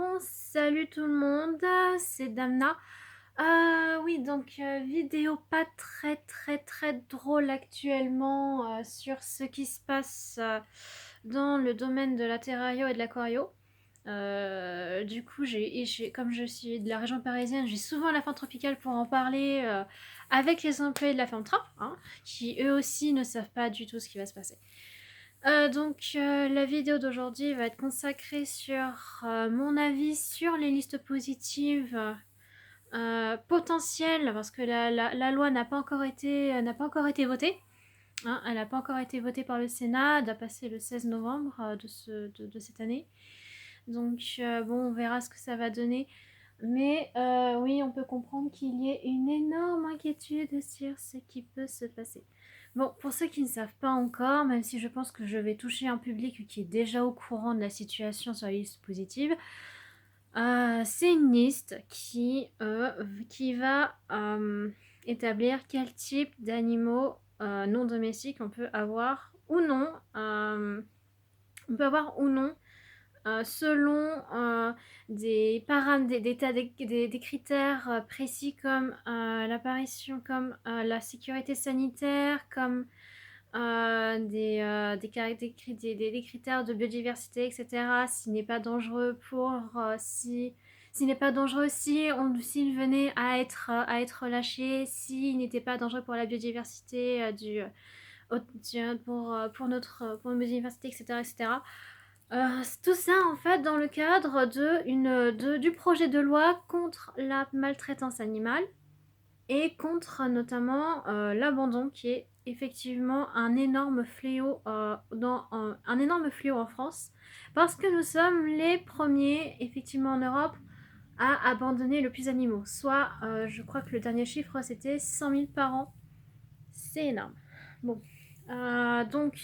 Bon, salut tout le monde, c'est Damna. Oui, donc vidéo pas très drôle actuellement sur ce qui se passe dans le domaine de la terrario et de l'aquario. Du coup, comme je suis de la région parisienne, j'ai souvent la ferme tropicale pour en parler avec les employés de la ferme Trop, hein, qui eux aussi ne savent pas du tout ce qui va se passer. La vidéo d'aujourd'hui va être consacrée sur mon avis sur les listes positives potentielles, parce que la loi n'a pas encore été votée. Hein, elle n'a pas encore été votée par le Sénat, elle doit passer le 16 novembre de cette année. Bon, on verra ce que ça va donner. Mais oui, on peut comprendre qu'il y ait une énorme inquiétude sur ce qui peut se passer. Bon, pour ceux qui ne savent pas encore, même si je pense que je vais toucher un public qui est déjà au courant de la situation sur la liste positive, c'est une liste qui va établir quel type d'animaux non domestiques on peut avoir ou non. On peut avoir ou non selon des critères précis comme l'apparition, comme la sécurité sanitaire, comme des critères de biodiversité, etc. S'il n'est pas dangereux s'il n'est pas dangereux s'il venait à être relâché, s'il n'était pas dangereux pour la biodiversité pour notre biodiversité, etc., etc. Tout ça en fait dans le cadre du projet de loi contre la maltraitance animale et contre notamment l'abandon qui est effectivement un énorme fléau un énorme fléau en France parce que nous sommes les premiers effectivement en Europe à abandonner le plus d'animaux. Soit je crois que le dernier chiffre c'était 100 000 par an. C'est énorme. Bon. Donc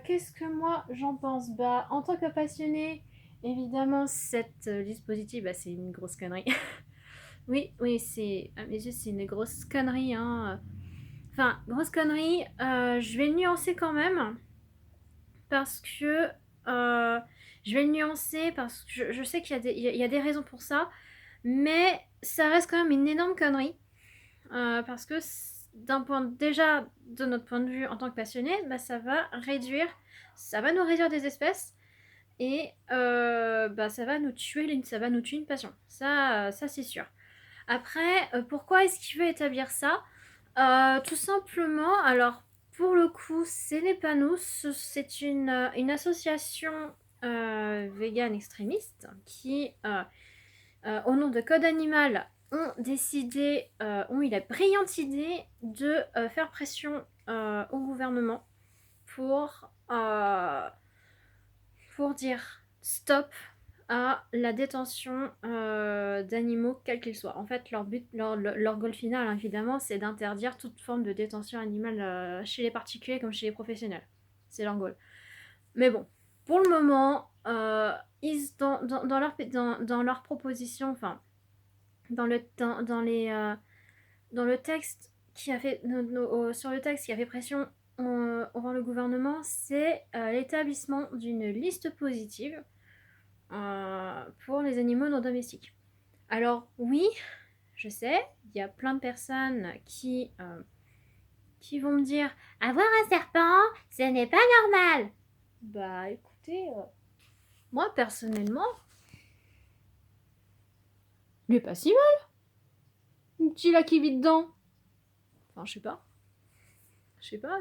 qu'est-ce que moi j'en pense? Bah, en tant que passionnée, évidemment, cette liste positive, bah, c'est une grosse connerie. Oui, c'est à mes yeux, c'est une grosse connerie. Hein. Enfin, grosse connerie. Je vais le nuancer quand même parce que je vais le nuancer parce que je sais qu'il y a des raisons pour ça, mais ça reste quand même une énorme connerie parce que déjà de notre point de vue en tant que passionné, bah, ça va nous réduire des espèces et bah, ça va nous tuer une passion. Ça c'est sûr. Après, pourquoi est-ce qu'il veut établir ça? Tout simplement, alors pour le coup, ce n'est pas nous, c'est une association vegan extrémiste qui, au nom de Code Animal, ont eu la brillante idée de faire pression au gouvernement pour, euh, pour dire stop à la détention d'animaux, quels qu'ils soient. En fait, leur goal final, évidemment, c'est d'interdire toute forme de détention animale chez les particuliers comme chez les professionnels. C'est leur goal. Mais bon, pour le moment, dans leur proposition, enfin, dans le texte qui a fait sur le texte qui a fait pression envers le gouvernement, c'est l'établissement d'une liste positive pour les animaux non domestiques. Alors oui, je sais, il y a plein de personnes qui vont me dire avoir un serpent, ce n'est pas normal. Bah écoutez, moi personnellement, il est pas si mal. Un petit là qui vit dedans. Enfin, je sais pas.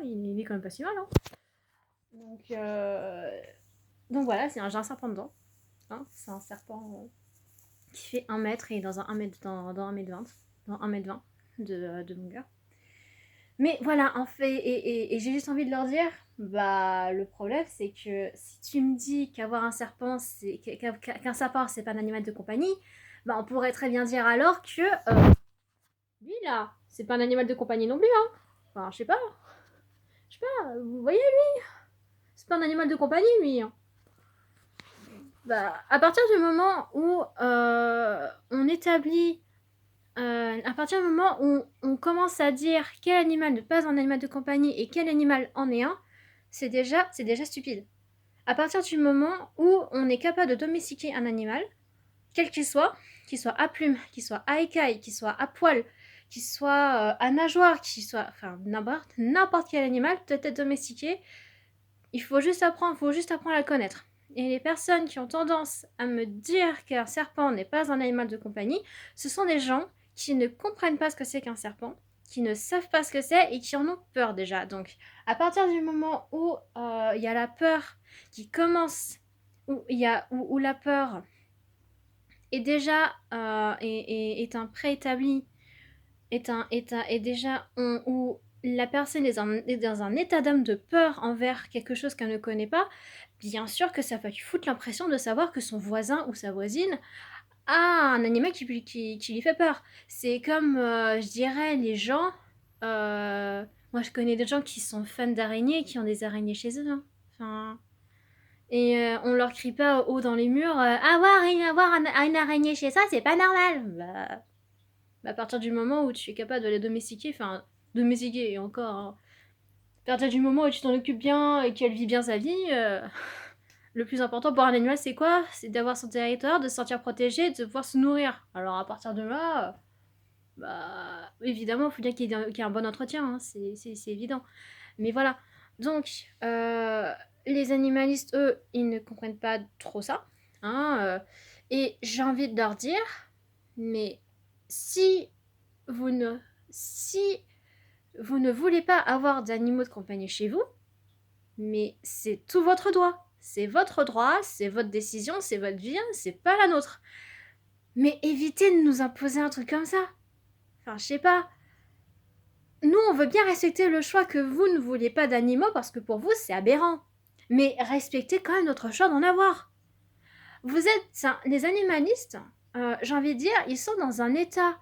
Il est quand même pas si mal. Hein. Donc voilà, j'ai un serpent dedans. Hein. C'est un serpent qui fait 1 mètre et dans un 1 mètre, dans 1 mètre 20. Dans 1 mètre 20 de longueur. Mais voilà, en fait, et j'ai juste envie de leur dire, bah le problème c'est que si tu me dis qu'avoir un serpent, qu'un serpent c'est pas un animal de compagnie, bah on pourrait très bien dire alors que lui là, c'est pas un animal de compagnie non plus, hein. Enfin, je sais pas, vous voyez lui, c'est pas un animal de compagnie lui. Hein. Bah, à partir du moment où on établit à partir du moment où on commence à dire quel animal n'est pas un animal de compagnie et quel animal en est un, c'est déjà stupide. À partir du moment où on est capable de domestiquer un animal, quel qu'il soit à plumes, qu'il soit à écailles, qu'il soit à poil, qu'il soit à nageoire, qu'il soit... Enfin, n'importe quel animal peut être domestiqué. Il faut juste apprendre à le connaître. Et les personnes qui ont tendance à me dire qu'un serpent n'est pas un animal de compagnie, ce sont des gens qui ne comprennent pas ce que c'est qu'un serpent, qui ne savent pas ce que c'est et qui en ont peur déjà. Donc, à partir du moment où il y a la peur qui commence, où la peur est déjà est un préétabli, est déjà où la personne est dans un état d'âme de peur envers quelque chose qu'elle ne connaît pas, bien sûr que ça va lui foutre l'impression de savoir que son voisin ou sa voisine a un animal qui lui fait peur. C'est comme, je dirais, les gens... moi, je connais des gens qui sont fans d'araignées et qui ont des araignées chez eux. Hein. Enfin, et on leur crie pas haut dans les murs avoir une araignée chez soi, c'est pas normal. À partir du moment où tu es capable de les domestiquer, enfin, domestiquer et encore, hein, à partir du moment où tu t'en occupes bien et qu'elle vit bien sa vie, le plus important pour un animal, c'est quoi? C'est d'avoir son territoire, de se sentir protégé, de pouvoir se nourrir. Alors à partir de là, évidemment, il faut bien qu'il y ait un bon entretien, hein, c'est évident. Mais voilà. Donc, les animalistes, eux, ils ne comprennent pas trop ça. Hein, et j'ai envie de leur dire, mais si vous ne, si vous ne voulez pas avoir d'animaux de compagnie chez vous, mais c'est tout votre droit. C'est votre droit, c'est votre décision, c'est votre vie, c'est pas la nôtre. Mais évitez de nous imposer un truc comme ça. Enfin, je sais pas. Nous, on veut bien respecter le choix que vous ne vouliez pas d'animaux parce que pour vous, c'est aberrant. Mais respectez quand même notre choix d'en avoir. Vous êtes les animalistes, j'ai envie de dire, ils sont dans un état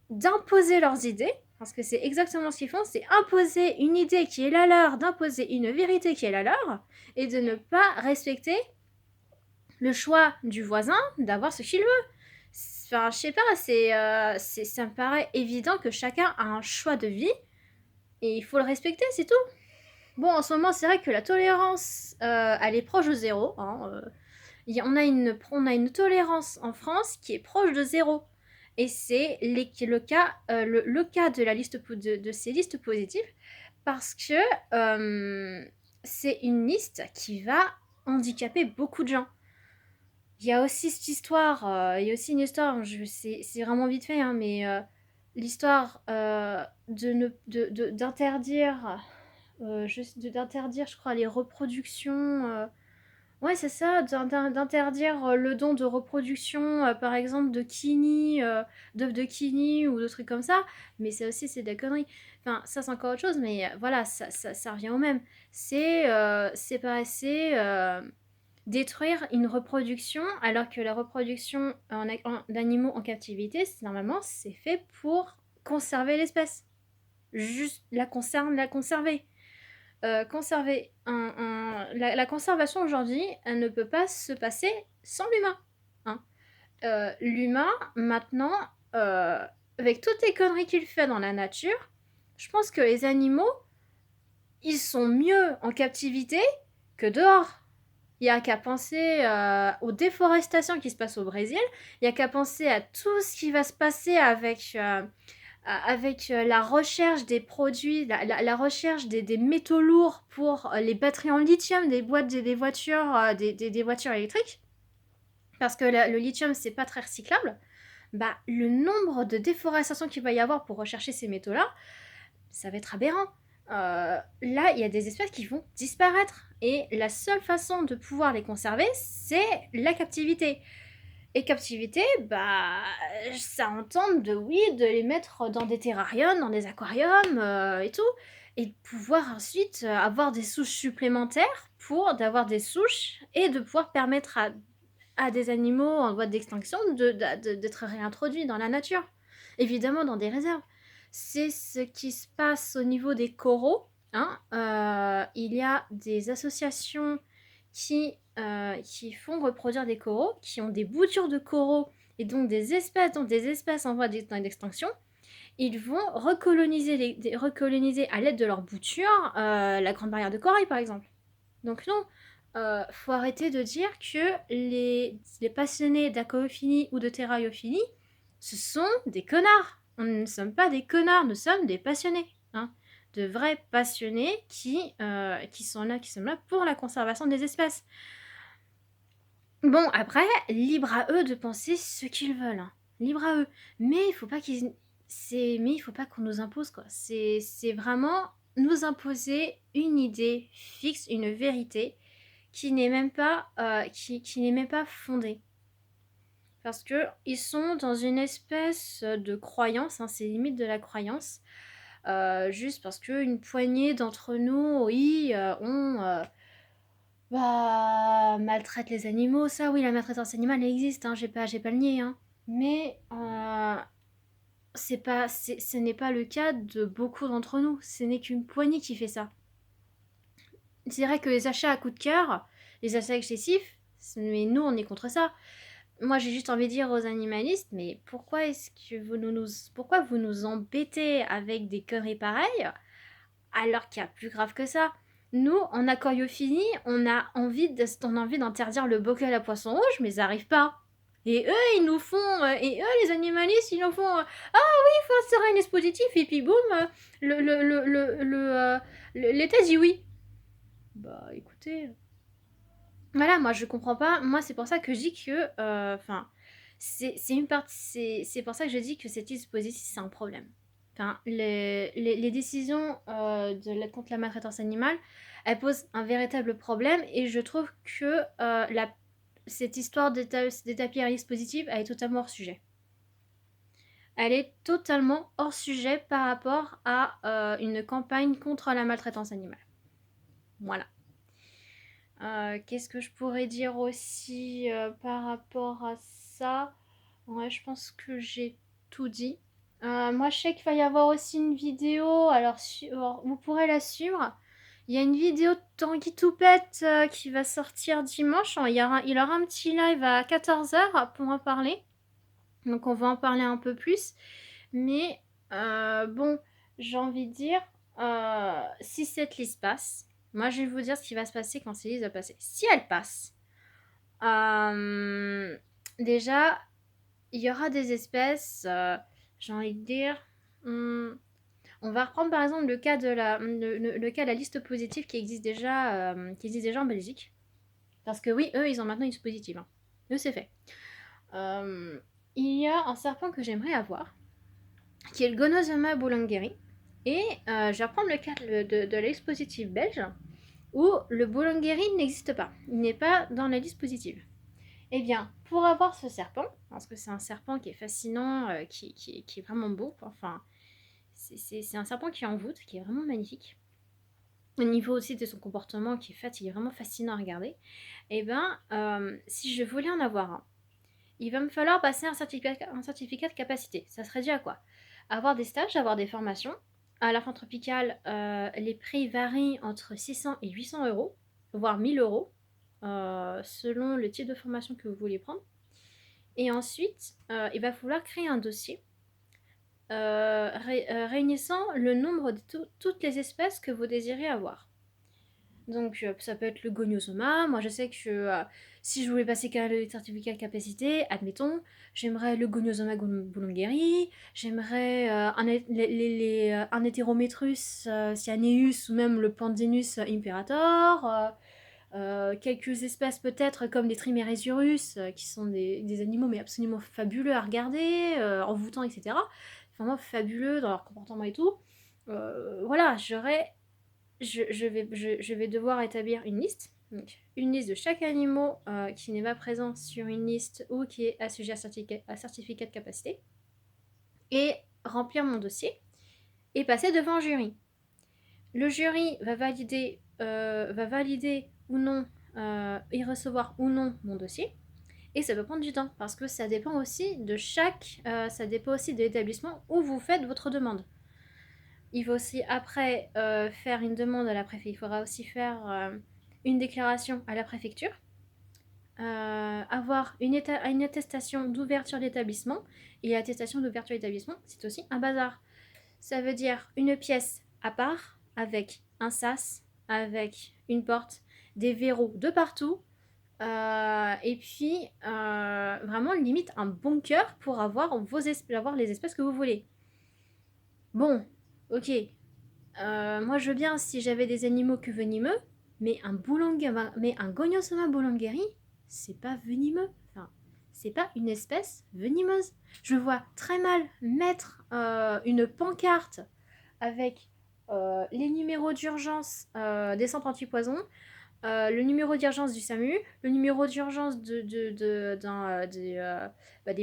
d'imposer leurs idées, parce que c'est exactement ce qu'ils font, c'est imposer une idée qui est la leur, d'imposer une vérité qui est la leur, et de ne pas respecter le choix du voisin d'avoir ce qu'il veut. Enfin, je sais pas, ça me paraît évident que chacun a un choix de vie, et il faut le respecter, c'est tout. Bon, en ce moment, c'est vrai que la tolérance, elle est proche de zéro. Hein, on a une tolérance en France qui est proche de zéro. Et c'est le cas de la liste de ces listes positives parce que c'est une liste qui va handicaper beaucoup de gens. Il y a aussi cette histoire, il y a aussi une histoire, c'est vraiment vite fait, hein, mais l'histoire d'interdire, d'interdire, je crois, les reproductions. Ouais, c'est ça, d'interdire le don de reproduction, par exemple, d'œufs de kini ou de trucs comme ça. Mais ça aussi, c'est des conneries. Enfin, ça, c'est encore autre chose, mais voilà, ça revient au même. C'est pas assez détruire une reproduction, alors que la reproduction d'animaux en captivité, normalement, c'est fait pour conserver l'espèce. Juste la conserver. Conserver la conservation aujourd'hui, elle ne peut pas se passer sans l'humain. Hein. L'humain, maintenant, avec toutes les conneries qu'il fait dans la nature, je pense que les animaux, ils sont mieux en captivité que dehors. Il n'y a qu'à penser aux déforestations qui se passent au Brésil, il n'y a qu'à penser à tout ce qui va se passer avec la recherche des produits, la recherche des métaux lourds pour les batteries en lithium des voitures, des voitures électriques, parce que le lithium, c'est pas très recyclable, le nombre de déforestation qu'il va y avoir pour rechercher ces métaux-là, ça va être aberrant. Là, il y a des espèces qui vont disparaître. Et la seule façon de pouvoir les conserver, c'est la captivité. Et captivité, ça entend de les mettre dans des terrariums, dans des aquariums et tout. Et de pouvoir ensuite avoir des souches supplémentaires d'avoir des souches et de pouvoir permettre à des animaux en voie d'extinction d'être réintroduits dans la nature. Évidemment, dans des réserves. C'est ce qui se passe au niveau des coraux. Hein. Il y a des associations qui font reproduire des coraux, qui ont des boutures de coraux et donc des espèces en voie d'extinction. Ils vont recoloniser à l'aide de leurs boutures la Grande Barrière de Corail, par exemple. Donc non, faut arrêter de dire que les passionnés d'aquariophilie ou de terrariophilie, ce sont des connards. On ne sommes pas des connards, nous sommes des passionnés. Hein. De vrais passionnés qui sont là pour la conservation des espèces. Bon, après, libre à eux de penser ce qu'ils veulent. Hein. Libre à eux. Mais il faut pas qu'on nous impose, quoi. C'est vraiment nous imposer une idée fixe, une vérité qui n'est même pas, qui n'est même pas fondée. Parce que ils sont dans une espèce de croyance, hein, c'est limite de la croyance, juste parce qu'une poignée d'entre nous, oui, maltraite les animaux. Ça, oui, la maltraitance animale existe, hein, j'ai pas le nier, hein. Mais ce n'est pas le cas de beaucoup d'entre nous. Ce n'est qu'une poignée qui fait ça. C'est vrai que les achats à coup de cœur, les achats excessifs, mais nous, on est contre ça. Moi, j'ai juste envie de dire aux animalistes, mais pourquoi est-ce que pourquoi vous nous embêtez avec des conneries pareilles, alors qu'il y a plus grave que ça? Nous, en aquariophilie, on a envie d'interdire le bocal à poisson rouge, mais ça arrive pas. Et eux, les animalistes, ils nous font, ah oui, il faut instaurer un dispositif, et puis boum, l'État dit oui. Bah, écoutez, voilà, moi je comprends pas. Moi, c'est pour ça que je dis que, c'est pour ça que je dis que cette dispositif, c'est un problème. Enfin, les décisions contre la maltraitance animale, elles posent un véritable problème et je trouve que cette histoire d'établir un dispositif, elle est totalement hors sujet. Elle est totalement hors sujet par rapport à une campagne contre la maltraitance animale. Voilà. Qu'est-ce que je pourrais dire aussi par rapport à ça? Ouais, je pense que j'ai tout dit. Moi, je sais qu'il va y avoir aussi une vidéo, alors vous pourrez la suivre. Il y a une vidéo de Tanguy Toupette qui va sortir dimanche. Il aura un petit live à 14h pour en parler. Donc on va en parler un peu plus. Mais bon, j'ai envie de dire, si cette liste passe, moi je vais vous dire ce qui va se passer quand cette liste va passer. Si elle passe, déjà, il y aura des espèces, j'ai envie de dire, on va reprendre par exemple le cas de le cas de la liste positive qui existe déjà en Belgique. Parce que oui, eux, ils ont maintenant une liste positive. Hein. Eux, c'est fait. Il y a un serpent que j'aimerais avoir, qui est le Gonosoma boulangeri. Et je vais reprendre le cas de la liste positive belge, où le boulangeri n'existe pas. Il n'est pas dans la liste positive. Eh bien, pour avoir ce serpent, parce que c'est un serpent qui est fascinant, qui est vraiment beau, enfin, c'est un serpent qui est en voûte, qui est vraiment magnifique. Au niveau aussi de son comportement, il est vraiment fascinant à regarder. Eh bien, si je voulais en avoir un, il va me falloir passer un certificat de capacité. Ça serait dû à quoi? Avoir des stages, avoir des formations. À la fin tropicale, les prix varient entre 600 et 800 euros, voire 1000 euros, selon le type de formation que vous voulez prendre. Et ensuite, il va falloir créer un dossier réunissant le nombre de toutes les espèces que vous désirez avoir. Donc ça peut être le goniosoma. Moi je sais que si je voulais passer le certificat de capacité, admettons, j'aimerais le goniosoma boulangeri, j'aimerais un Heterometrus cyaneus ou même le Pandinus imperator, quelques espèces peut-être comme les Trimeresurus qui sont des animaux mais absolument fabuleux à regarder, envoûtants, etc. Vraiment fabuleux dans leur comportement et tout. Voilà, je vais devoir établir une liste. Donc, une liste de chaque animal qui n'est pas présent sur une liste ou qui est assujetti à certificat de capacité. Et remplir mon dossier et passer devant un jury. Le jury va valider ou non et recevoir ou non mon dossier. Et ça peut prendre du temps parce que ça dépend aussi ça dépend aussi de l'établissement où vous faites votre demande. Il faut aussi après faire une demande à la préfecture. Il faudra aussi faire une déclaration à la préfecture, avoir une attestation d'ouverture d'établissement. Et l'attestation d'ouverture d'établissement, c'est aussi un bazar. Ça veut dire une pièce à part avec un sas, avec une porte des verrous de partout, et puis vraiment limite un bunker pour avoir, avoir les espèces que vous voulez. Bon, ok. Moi je veux bien si j'avais des animaux que venimeux, mais un Goniosoma bolangeri, c'est pas venimeux. Enfin, c'est pas une espèce venimeuse. Je vois très mal mettre une pancarte avec les numéros d'urgence des centres antipoison, le numéro d'urgence du SAMU, le numéro d'urgence des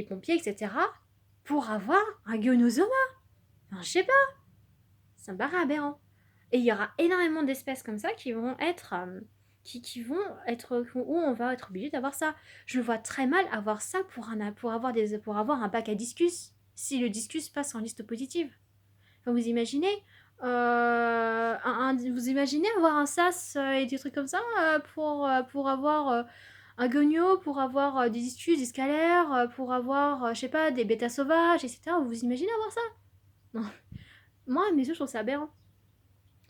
pompiers, etc. pour avoir un Gonosoma. Enfin, je sais pas, ça me paraît aberrant. Et il y aura énormément d'espèces comme ça qui vont être, où on va être obligé d'avoir ça. Je vois très mal avoir ça pour avoir un bac à discus, si le discus passe en liste positive. Enfin, vous imaginez vous imaginez avoir un sas et des trucs comme ça pour avoir un guignol, pour avoir des discus, des scalaires, pour avoir, je sais pas, des bêtas sauvages, etc. Vous imaginez avoir ça? Non. Moi, mes yeux, je trouve ça aberrant.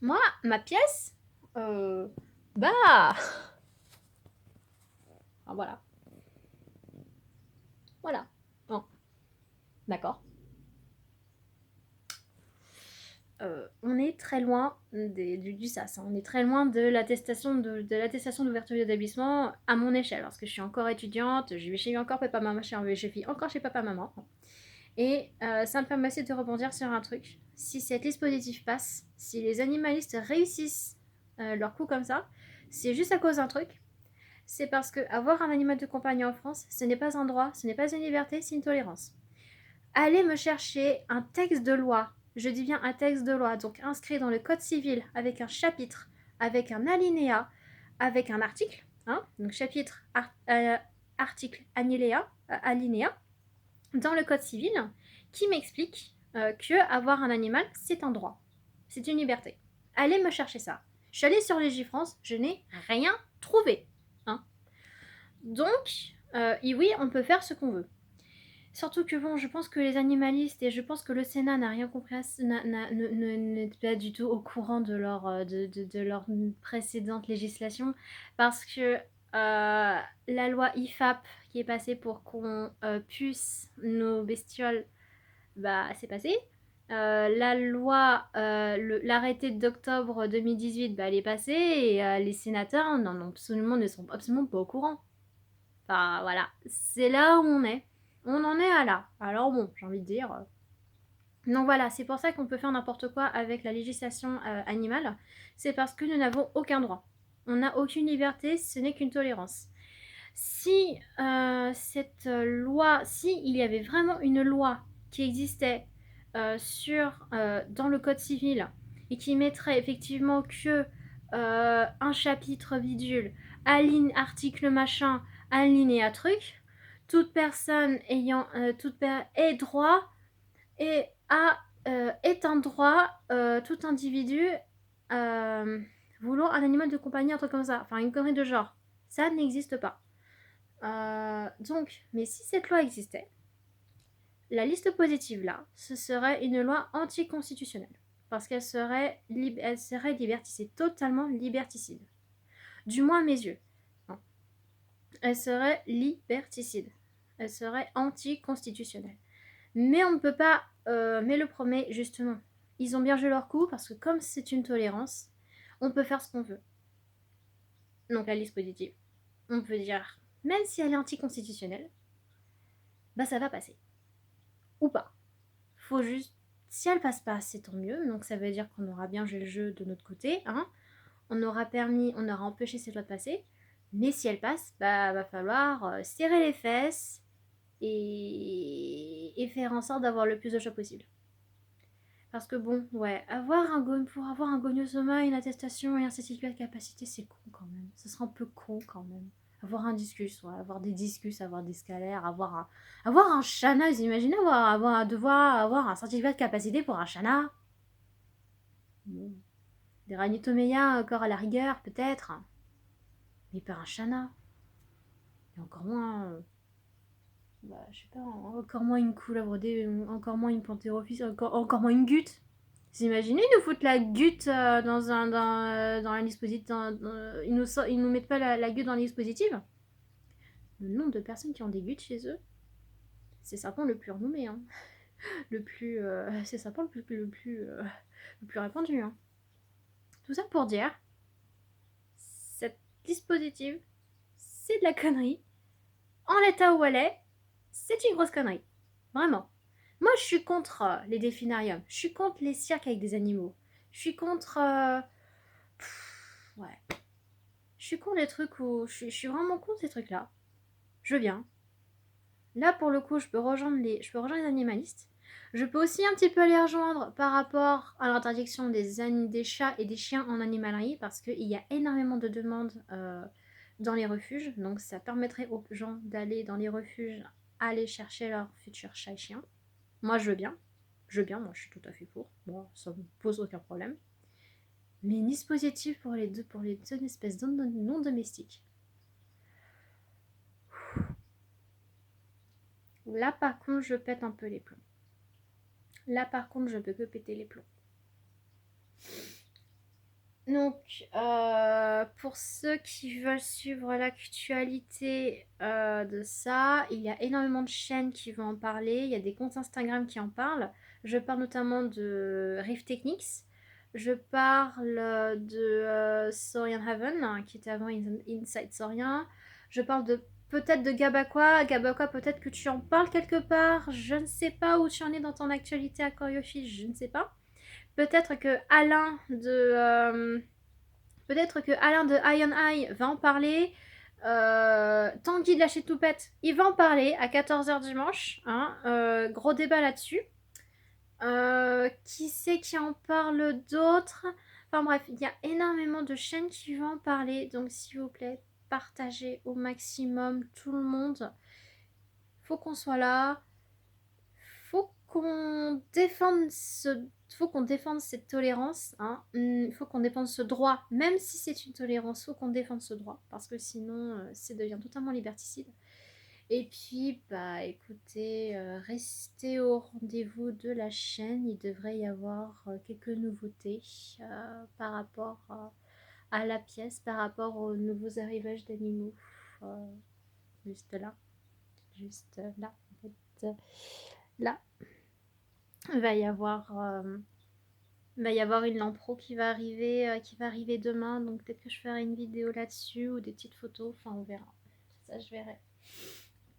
Moi, ma pièce, euh, bah, enfin, voilà, voilà. Bon, d'accord. On est très loin du SAS, hein. On est très loin de l'attestation d'ouverture d'établissement à mon échelle, parce que je suis encore étudiante, je vais chez encore papa maman, je vis encore chez papa maman. Et ça me permet aussi de rebondir sur un truc. Si cette liste positive passe, si les animalistes réussissent leur coup comme ça, c'est juste à cause d'un truc. C'est parce que avoir un animal de compagnie en France, ce n'est pas un droit, ce n'est pas une liberté, c'est une tolérance. Allez me chercher un texte de loi, je dis bien un texte de loi, donc inscrit dans le code civil avec un chapitre, avec un alinéa, avec un article, hein, donc chapitre, article, alinéa, dans le code civil, qui m'explique que avoir un animal, c'est un droit, c'est une liberté. Allez me chercher ça. Je suis allée sur Légifrance, je n'ai rien trouvé. Hein. Donc, oui, on peut faire ce qu'on veut. Surtout que bon, je pense que les animalistes et je pense que le Sénat n'a rien compris, n'est pas du tout au courant de leur précédente législation, parce que la loi IFAP qui est passée pour qu'on puisse nos bestioles, bah c'est passé. La loi, l'arrêté d'octobre 2018, bah elle est passée et les sénateurs ne sont absolument pas au courant. Enfin voilà, c'est là où on est. On en est à là. Alors bon, j'ai envie de dire. Donc voilà, c'est pour ça qu'on peut faire n'importe quoi avec la législation animale. C'est parce que nous n'avons aucun droit. On n'a aucune liberté, ce n'est qu'une tolérance. Si cette loi, si il y avait vraiment une loi qui existait dans le code civil et qui mettrait effectivement que un chapitre bidule, article machin, alinéa truc, toute personne ayant est droit et est un droit, tout individu voulant un animal de compagnie, un truc comme ça, enfin une connerie de genre. Ça n'existe pas. Donc, mais si cette loi existait, la liste positive là, ce serait une loi anticonstitutionnelle. Parce qu'elle serait, liberticide, totalement liberticide. Du moins à mes yeux. Non. Elle serait liberticide. Elle serait anticonstitutionnelle. Mais on ne peut pas. Mais le premier, justement, ils ont bien joué leur coup parce que comme c'est une tolérance, on peut faire ce qu'on veut. Donc la liste positive, on peut dire, même si elle est anticonstitutionnelle, bah ça va passer. Ou pas. Faut juste. Si elle passe pas, c'est tant mieux. Donc ça veut dire qu'on aura bien joué le jeu de notre côté. Hein. On aura empêché cette loi de passer. Mais si elle passe, bah va falloir serrer les fesses et faire en sorte d'avoir le plus de choix possible. Parce que bon, ouais, pour avoir un goniosoma, une attestation et un certificat de capacité, c'est con quand même. Ce sera un peu con quand même. Avoir un discus, ouais, avoir des discus, avoir des scalaires, avoir un chana. Vous imaginez devoir avoir un certificat de capacité pour un chana? Bon. Des Ragnotomea encore à la rigueur, peut-être. Mais pas un chana. Et encore moins. Bah, je sais pas, encore moins une couleuvre encore moins une panthérophis, encore moins une gute. Vous imaginez, ils nous foutent la goutte dans un dispositif. Ils nous mettent pas la goutte dans les dispositifs. Le nombre de personnes qui ont des gouttes chez eux, c'est certainement le plus renommé. Hein. C'est certainement le plus répandu. Hein. Tout ça pour dire, cette dispositif, c'est de la connerie. En l'état où elle est, c'est une grosse connerie. Vraiment. Moi, je suis contre les définariums. Je suis contre les cirques avec des animaux. Je suis contre. Ouais. Je suis contre les trucs où. Je suis vraiment contre ces trucs-là. Je veux bien. Là, pour le coup, je peux rejoindre les animalistes. Je peux aussi un petit peu les rejoindre par rapport à l'interdiction des chats et des chiens en animalerie parce qu'il y a énormément de demandes dans les refuges. Donc, ça permettrait aux gens d'aller dans les refuges, aller chercher leurs futurs chats et chiens. Moi, je veux bien. Moi, je suis tout à fait pour. Bon, ça me pose aucun problème. Mais dispositif pour les deux espèces non domestiques. Là, par contre, je pète un peu les plombs. Là, par contre, je peux que péter les plombs. Donc, pour ceux qui veulent suivre l'actualité de ça, il y a énormément de chaînes qui vont en parler. Il y a des comptes Instagram qui en parlent. Je parle notamment de Rift Techniques. Je parle de Saurian Haven, hein, qui était avant Inside Saurian. Je parle peut-être de Gabakwa. Gabakwa, peut-être que tu en parles quelque part. Je ne sais pas où tu en es dans ton actualité à Koryofi, je ne sais pas. Peut-être que Alain de Iron Eye va en parler. Tanguy de la chez Toupette, il va en parler à 14h dimanche. Hein, gros débat là-dessus. Qui c'est qui en parle d'autres? Enfin bref, il y a énormément de chaînes qui vont en parler. Donc s'il vous plaît, partagez au maximum tout le monde. Faut qu'on soit là. Faut qu'on défende cette tolérance. Hein. Faut qu'on défende ce droit. Même si c'est une tolérance, faut qu'on défende ce droit. Parce que sinon, ça devient totalement liberticide. Et puis, bah écoutez, restez au rendez-vous de la chaîne. Il devrait y avoir quelques nouveautés par rapport à la pièce, par rapport aux nouveaux arrivages d'animaux. Euh, juste là. Juste là. En fait, là. Il va y avoir, une Lampro qui va arriver demain. Donc peut-être que je ferai une vidéo là-dessus ou des petites photos. Enfin, on verra. Ça, je verrai.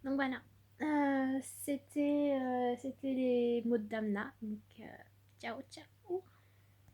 Donc voilà. C'était les mots de Damna. Donc ciao, ciao.